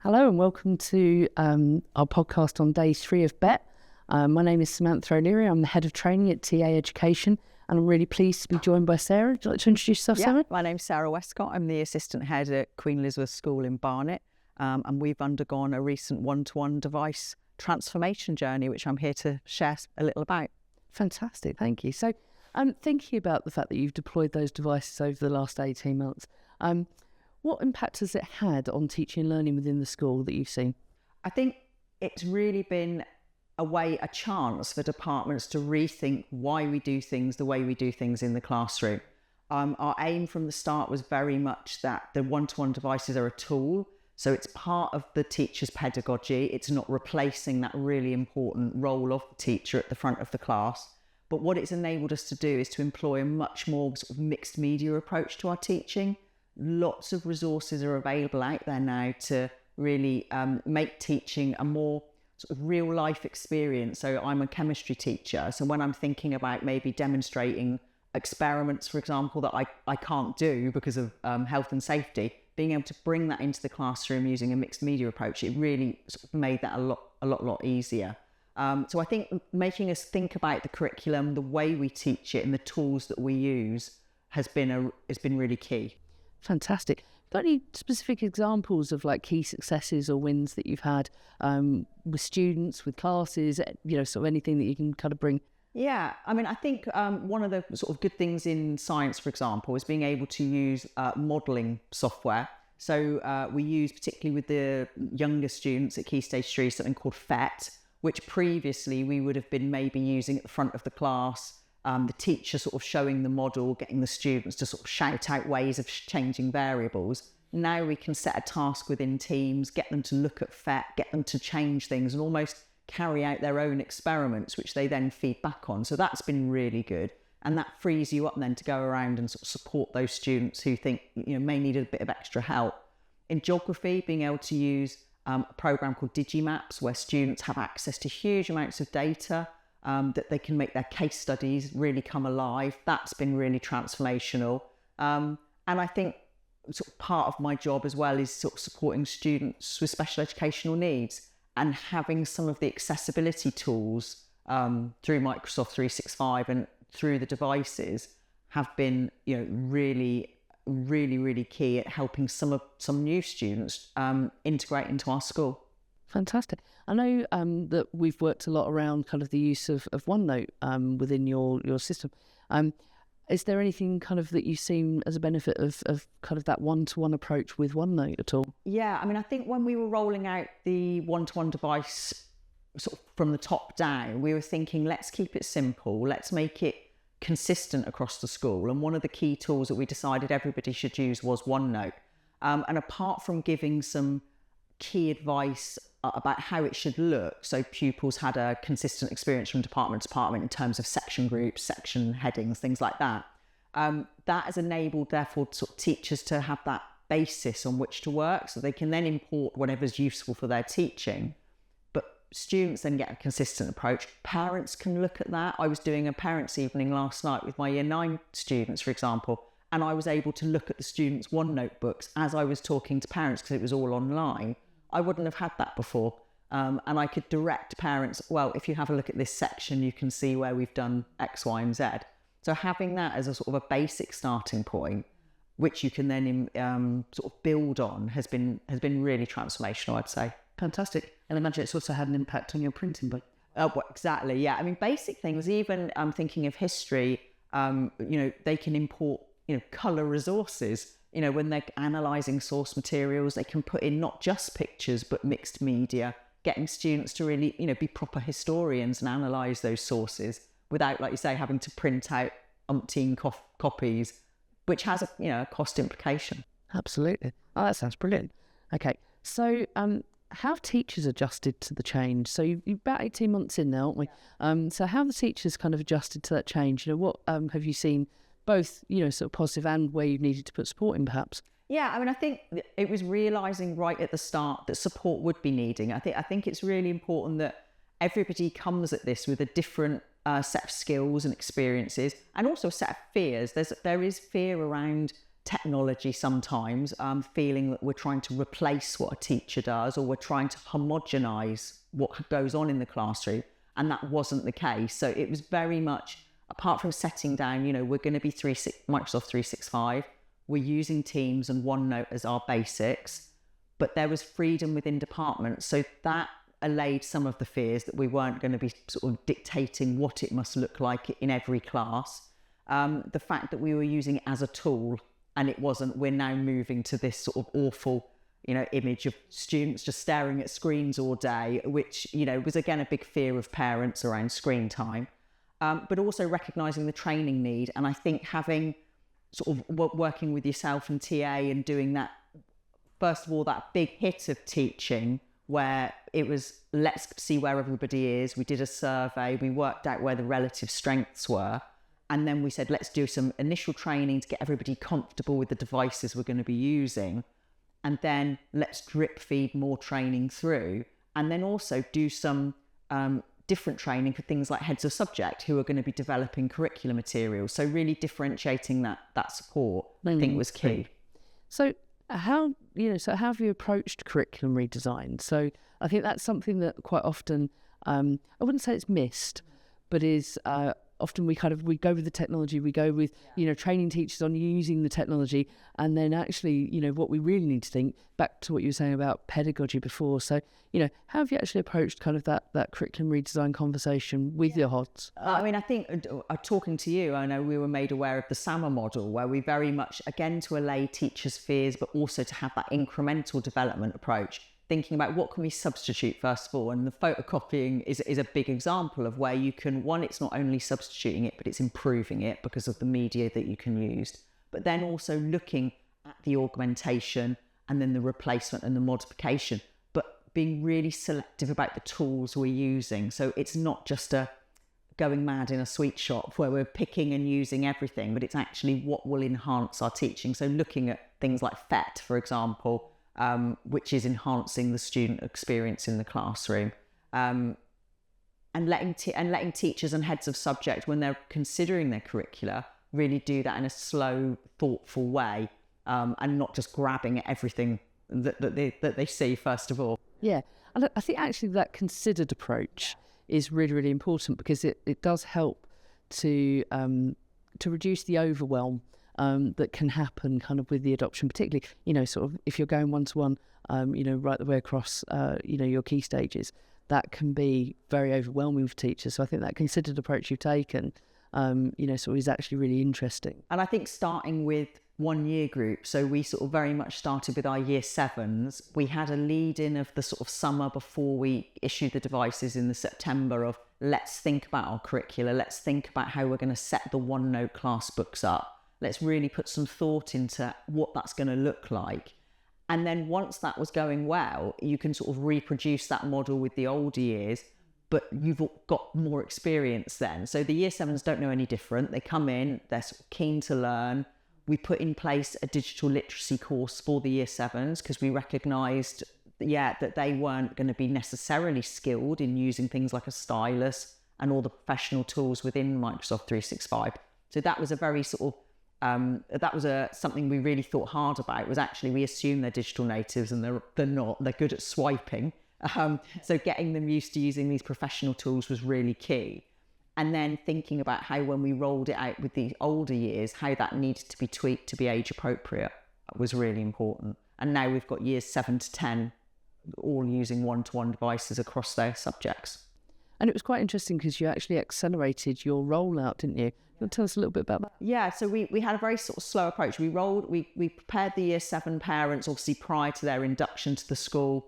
Hello and welcome to our podcast on day 3 of BET. My name is Samantha O'Leary. I'm the Head of Training at TA Education and I'm really pleased to be joined by Sarah. Would you like to introduce yourself, Sarah? My name's Sarah Westcott. I'm the Assistant Head at Queen Elizabeth School in Barnet, and we've undergone a recent one-to-one device transformation journey, which I'm here to share a little about. Fantastic, thank you. So thinking about the fact that you've deployed those devices over the last 18 months, what impact has it had on teaching and learning within the school that you've seen? I think it's really been a chance for departments to rethink why we do things the way we do things in the classroom. Our aim from the start was very much that the one-to-one devices are a tool, so it's part of the teacher's pedagogy. It's not replacing that really important role of the teacher at the front of the class. But what it's enabled us to do is to employ a much more sort of mixed media approach to our teaching. Lots of resources are available out there now to really make teaching a more sort of real life experience. So I'm a chemistry teacher. So when I'm thinking about maybe demonstrating experiments, for example, that I can't do because of health and safety, being able to bring that into the classroom using a mixed media approach, it really sort of made that a lot easier. So I think making us think about the curriculum, the way we teach it and the tools that we use has been really key. Fantastic. Got any specific examples of like key successes or wins that you've had with students, with classes, sort of anything that you can kind of bring? Yeah, I mean, I think one of the sort of good things in science, for example, is being able to use modelling software. So we use, particularly with the younger students at Key Stage 3, something called PhET, which previously we would have been maybe using at the front of the class. The teacher sort of showing the model, getting the students to sort of shout out ways of changing variables. Now we can set a task within teams, get them to look at PhET, get them to change things and almost carry out their own experiments, which they then feed back on. So that's been really good. And that frees you up then to go around and sort of support those students who think, may need a bit of extra help. In geography, being able to use a program called Digimaps, where students have access to huge amounts of data, that they can make their case studies really come alive. That's been really transformational. And I think sort of part of my job as well is sort of supporting students with special educational needs and having some of the accessibility tools through Microsoft 365 and through the devices have been, really key at helping some new students integrate into our school. Fantastic. I know that we've worked a lot around kind of the use of OneNote within your system. Is there anything kind of that you've seen as a benefit of kind of that one-to-one approach with OneNote at all? Yeah, I mean, I think when we were rolling out the one-to-one device sort of from the top down, we were thinking, let's keep it simple. Let's make it consistent across the school. And one of the key tools that we decided everybody should use was OneNote. And apart from giving some key advice about how it should look, so pupils had a consistent experience from department to department in terms of section groups, section headings, things like that. That has enabled, therefore, sort of teachers to have that basis on which to work, so they can then import whatever's useful for their teaching. But students then get a consistent approach. Parents can look at that. I was doing a parents' evening last night with my Year 9 students, for example, and I was able to look at the students' OneNote books as I was talking to parents because it was all online. I wouldn't have had that before. And I could direct parents, well, if you have a look at this section, you can see where we've done X, Y, and Z. So having that as a sort of a basic starting point, which you can then sort of build on, has been really transformational, I'd say. Fantastic. And I imagine it's also had an impact on your printing book. Well, exactly, yeah. I mean, basic things, even thinking of history, they can import, colour resources. When they're analysing source materials, they can put in not just pictures, but mixed media, getting students to really, be proper historians and analyse those sources without, like you say, having to print out umpteen copies, which has a cost implication. Absolutely. Oh, that sounds brilliant. Okay. So how have teachers adjusted to the change? So you're about 18 months in now, aren't we? So how have the teachers kind of adjusted to that change? What have you seen both, sort of positive and where you've needed to put support in perhaps? Yeah, I mean, I think it was realising right at the start that support would be needing. I think it's really important that everybody comes at this with a different set of skills and experiences and also a set of fears. There is fear around technology sometimes, feeling that we're trying to replace what a teacher does, or we're trying to homogenise what goes on in the classroom. And that wasn't the case. So it was very much, apart from setting down, we're going to be Microsoft 365, we're using Teams and OneNote as our basics, but there was freedom within departments. So that allayed some of the fears that we weren't going to be sort of dictating what it must look like in every class. The fact that we were using it as a tool, and it wasn't, we're now moving to this sort of awful, image of students just staring at screens all day, which, was again a big fear of parents around screen time. But also recognising the training need. And I think having sort of working with yourself and TA and doing that, first of all, that big hit of teaching where it was, let's see where everybody is. We did a survey, we worked out where the relative strengths were. And then we said, let's do some initial training to get everybody comfortable with the devices we're going to be using. And then let's drip feed more training through. And then also do some different training for things like heads of subject who are going to be developing curriculum materials. So really differentiating that support, I think, was key. So how have you approached curriculum redesign? So I think that's something that quite often, I wouldn't say it's missed, but is often we go with the technology, we go with, training teachers on using the technology, and then actually, what we really need to think, back to what you were saying about pedagogy before. So, how have you actually approached kind of that curriculum redesign conversation with your HODs? I think talking to you, I know we were made aware of the SAMR model, where we very much, again, to allay teachers' fears, but also to have that incremental development approach, thinking about what can we substitute first of all. And the photocopying is a big example of where you can, one, it's not only substituting it, but it's improving it because of the media that you can use, but then also looking at the augmentation and then the replacement and the modification, but being really selective about the tools we're using. So it's not just a going mad in a sweet shop where we're picking and using everything, but it's actually what will enhance our teaching. So looking at things like FET, for example, which is enhancing the student experience in the classroom, and letting teachers and heads of subject, when they're considering their curricula, really do that in a slow, thoughtful way, and not just grabbing at everything that they see first of all. Yeah, and I think actually that considered approach is really, really important, because it does help to reduce the overwhelm that can happen kind of with the adoption, particularly, sort of if you're going one-to-one, right the way across, your key stages, that can be very overwhelming for teachers. So I think that considered approach you've taken, sort of is actually really interesting. And I think starting with 1 year group, so we sort of very much started with our year 7s. We had a lead in of the sort of summer before we issued the devices in the September of, let's think about our curricula, let's think about how we're going to set the OneNote class books up. Let's really put some thought into what that's going to look like. And then once that was going well, you can sort of reproduce that model with the older years, but you've got more experience then. So the year 7s don't know any different. They come in, they're sort of keen to learn. We put in place a digital literacy course for the year 7s because we recognised, that they weren't going to be necessarily skilled in using things like a stylus and all the professional tools within Microsoft 365. So that was a very sort of something we really thought hard about. Was actually, we assume they're digital natives and they're not. They're good at swiping. So getting them used to using these professional tools was really key. And then thinking about how, when we rolled it out with the older years, how that needed to be tweaked to be age appropriate was really important. And now we've got years 7 to 10 all using one-to-one devices across their subjects. And it was quite interesting because you actually accelerated your rollout, didn't you? Can you tell us a little bit about that? Yeah, so we had a very sort of slow approach. We prepared the year 7 parents, obviously prior to their induction to the school,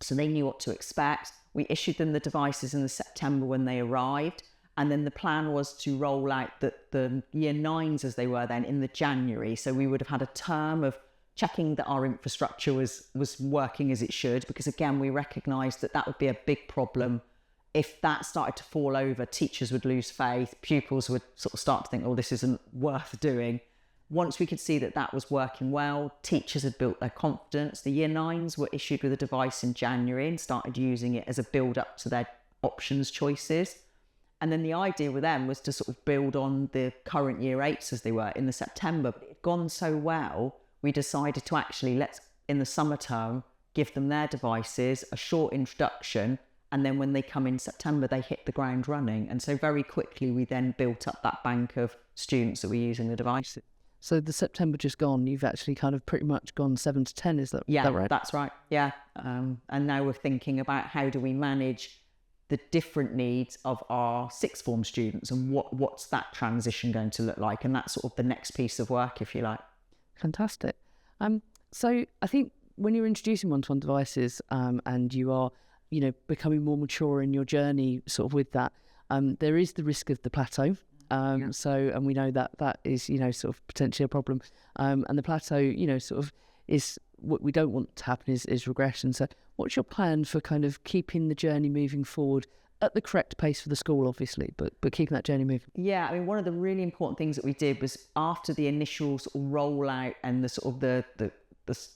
so they knew what to expect. We issued them the devices in the September when they arrived. And then the plan was to roll out the year 9s as they were then in the January. So we would have had a term of checking that our infrastructure was working as it should, because again, we recognised that would be a big problem. If that started to fall over, teachers would lose faith, pupils would sort of start to think, oh, this isn't worth doing. Once we could see that was working well, teachers had built their confidence. The year 9s were issued with a device in January and started using it as a build up to their options choices. And then the idea with them was to sort of build on the current year 8s as they were in the September. But it had gone so well, we decided to actually, in the summer term, give them their devices, a short introduction, and then when they come in September, they hit the ground running. And so very quickly, we then built up that bank of students that were using the devices. So the September just gone, you've actually kind of pretty much gone 7 to 10, is that right? That's right. Yeah. And now we're thinking about how do we manage the different needs of our sixth form students, and what's that transition going to look like? And that's sort of the next piece of work, if you like. Fantastic. So I think when you're introducing one-to-one devices, and you are, becoming more mature in your journey sort of with that, there is the risk of the plateau. So, and we know that is, sort of potentially a problem. And the plateau, sort of is what we don't want to happen is regression. So what's your plan for kind of keeping the journey moving forward at the correct pace for the school, obviously, but keeping that journey moving? Yeah, I mean, one of the really important things that we did was after the initial sort of rollout and the sort of the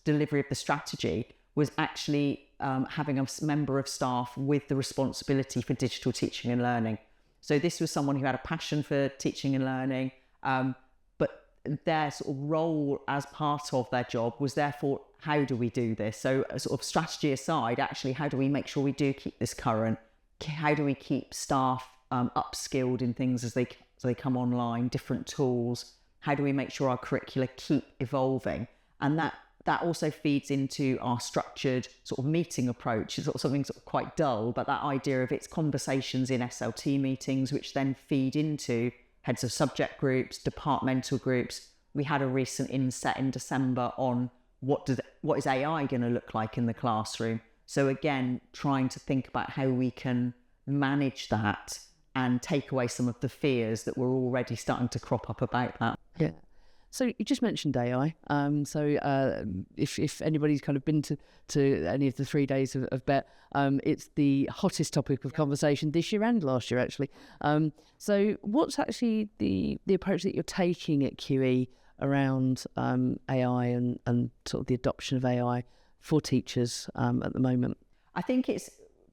delivery of the strategy was actually having a member of staff with the responsibility for digital teaching and learning. So this was someone who had a passion for teaching and learning, but their sort of role as part of their job was therefore, how do we do this? So sort of strategy aside, actually, how do we make sure we do keep this current? How do we keep staff upskilled in things as they come online, different tools? How do we make sure our curricula keep evolving? And that also feeds into our structured sort of meeting approach. It's sort of something sort of quite dull, but that idea of it's conversations in SLT meetings, which then feed into heads of subject groups, departmental groups. We had a recent inset in December on what is AI going to look like in the classroom. So again, trying to think about how we can manage that and take away some of the fears that were already starting to crop up about that. Yeah. So you just mentioned AI. If anybody's kind of been to any of the 3 days of BET, it's the hottest topic of conversation this year and last year, actually. So what's actually the approach that you're taking at QE around AI and sort of the adoption of AI for teachers at the moment? I think it's,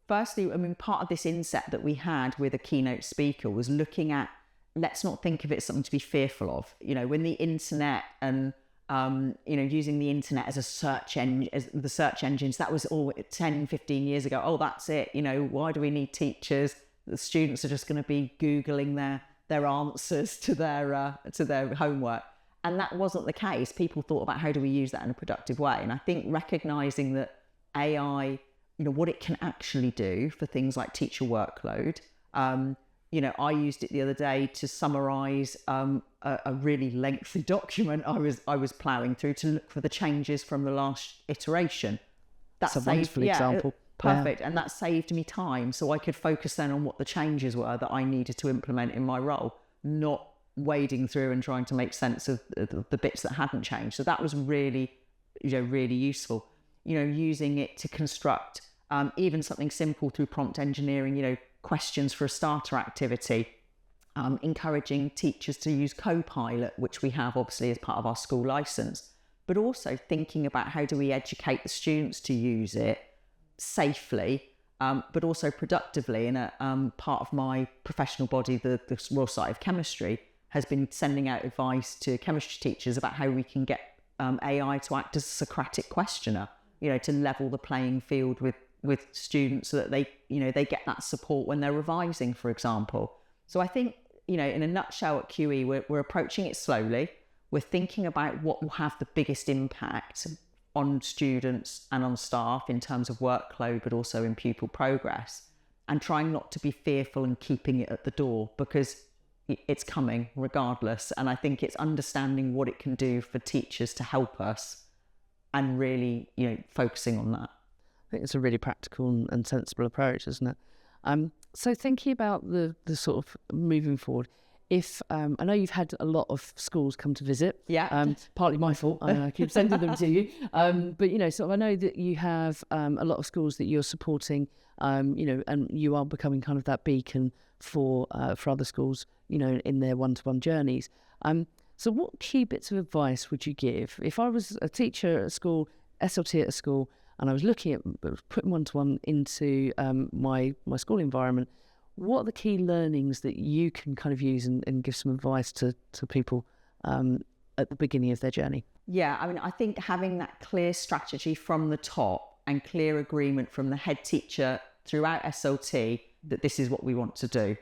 firstly, part of this inset that we had with a keynote speaker was looking at, let's not think of it as something to be fearful of. When the internet and, using the internet as a search engine, as the search engines, that was all 10, 15 years ago. Oh, that's it. Why do we need teachers? The students are just going to be Googling their answers to their homework. And that wasn't the case. People thought about how do we use that in a productive way. And I think recognising that AI, what it can actually do for things like teacher workload. I used it the other day to summarise a really lengthy document I was ploughing through to look for the changes from the last iteration. That's a wonderful example. Perfect. Yeah. And that saved me time, so I could focus then on what the changes were that I needed to implement in my role, not wading through and trying to make sense of the bits that hadn't changed. So that was really, really useful. Using it to construct even something simple through prompt engineering, questions for a starter activity, encouraging teachers to use Copilot, which we have obviously as part of our school licence, but also thinking about how do we educate the students to use it safely, but also productively. And part of my professional body, the Royal Society of Chemistry, has been sending out advice to chemistry teachers about how we can get AI to act as a Socratic questioner, to level the playing field with students so that they get that support when they're revising, for example. So I think, in a nutshell at QE, we're approaching it slowly. We're thinking about what will have the biggest impact on students and on staff in terms of workload, but also in pupil progress, and trying not to be fearful and keeping it at the door, because it's coming regardless. And I think it's understanding what it can do for teachers to help us and really, focusing on that. I think it's a really practical and sensible approach, isn't it? So thinking about the sort of moving forward, if I know you've had a lot of schools come to visit, partly my fault, I keep sending them to you, but sort of I know that you have a lot of schools that you're supporting, and you are becoming kind of that beacon for other schools, in their one-to-one journeys. So what key bits of advice would you give if I was a teacher at a school, SLT at a school, and I was looking at putting one-to-one into my school environment? what are the key learnings that you can kind of use and give some advice to people at the beginning of their journey? Yeah, I mean, I think having that clear strategy from the top and clear agreement from the head teacher throughout SLT that this is what we want to do.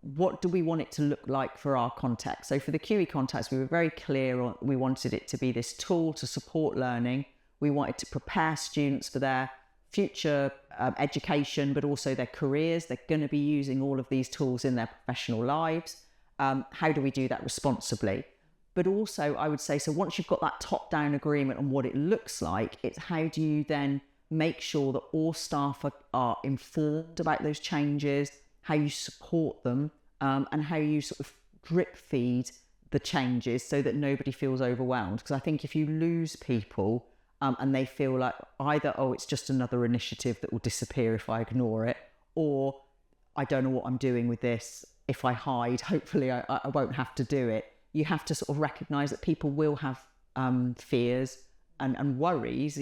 What do we want it to look like for our context? So for the QE context, we were very clear on we wanted it to be this tool to support learning. We wanted to prepare students for their future education, but also their careers. They're going to be using all of these tools in their professional lives. How do we do that responsibly? But also, I would say, so once you've got that top-down agreement on what it looks like, it's how do you then make sure that all staff are informed about those changes, how you support them, and how you sort of drip feed the changes so that nobody feels overwhelmed. Because I think if you lose people and they feel like either, oh, it's just another initiative that will disappear if I ignore it, or I don't know what I'm doing with this. If I hide, hopefully I won't have to do it. You have to sort of recognise that people will have fears and worries,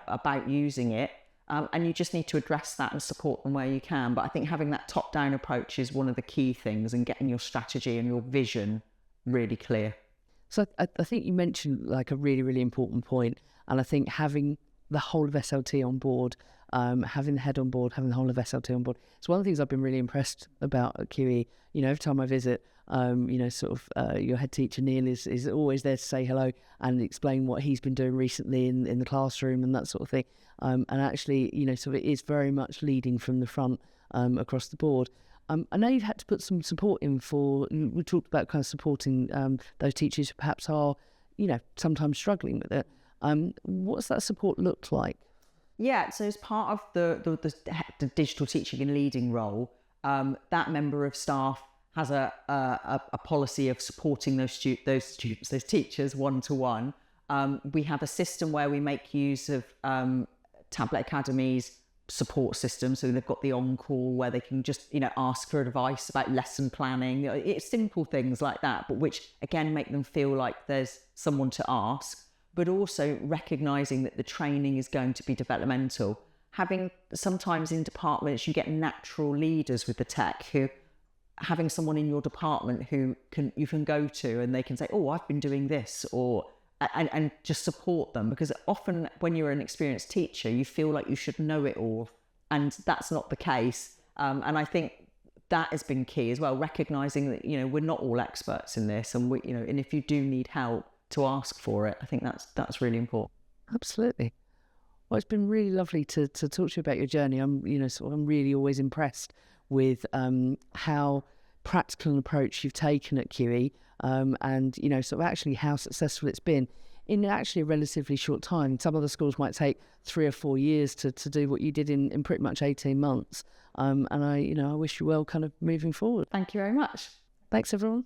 about using it. And you just need to address that and support them where you can. But I think having that top-down approach is one of the key things, and getting your strategy and your vision really clear. So I think you mentioned like a really, really important point. And I think having the whole of SLT on board, having the head on board, having the whole of SLT on board, it's one of the things I've been really impressed about at QE. Every time I visit, your head teacher, Neil, is always there to say hello and explain what he's been doing recently in the classroom and that sort of thing. And actually, it is very much leading from the front across the board. I know you've had to put some support in we talked about kind of supporting those teachers who perhaps are, sometimes struggling with it. What's that support look like? Yeah, so as part of the digital teaching and leading role, that member of staff has a policy of supporting those teachers one-to-one. We have a system where we make use of Tablet Academy's support system. So they've got the on-call where they can just, ask for advice about lesson planning. It's simple things like that, but which, again, make them feel like there's someone to ask, but also recognising that the training is going to be developmental. Sometimes in departments, you get natural leaders with the tech who, having someone in your department who you can go to and they can say, oh, I've been doing this, and just support them. Because often when you're an experienced teacher, you feel like you should know it all, and that's not the case. And I think that has been key as well, recognising that, we're not all experts in this, and and if you do need help, to ask for it. I think that's really important. Absolutely. Well, it's been really lovely to talk to you about your journey. I'm really always impressed with how practical an approach you've taken at QE, and actually how successful it's been in actually a relatively short time. Some other schools might take 3 or 4 years to do what you did in pretty much 18 months. And I wish you well kind of moving forward. Thank you very much. Thanks, everyone.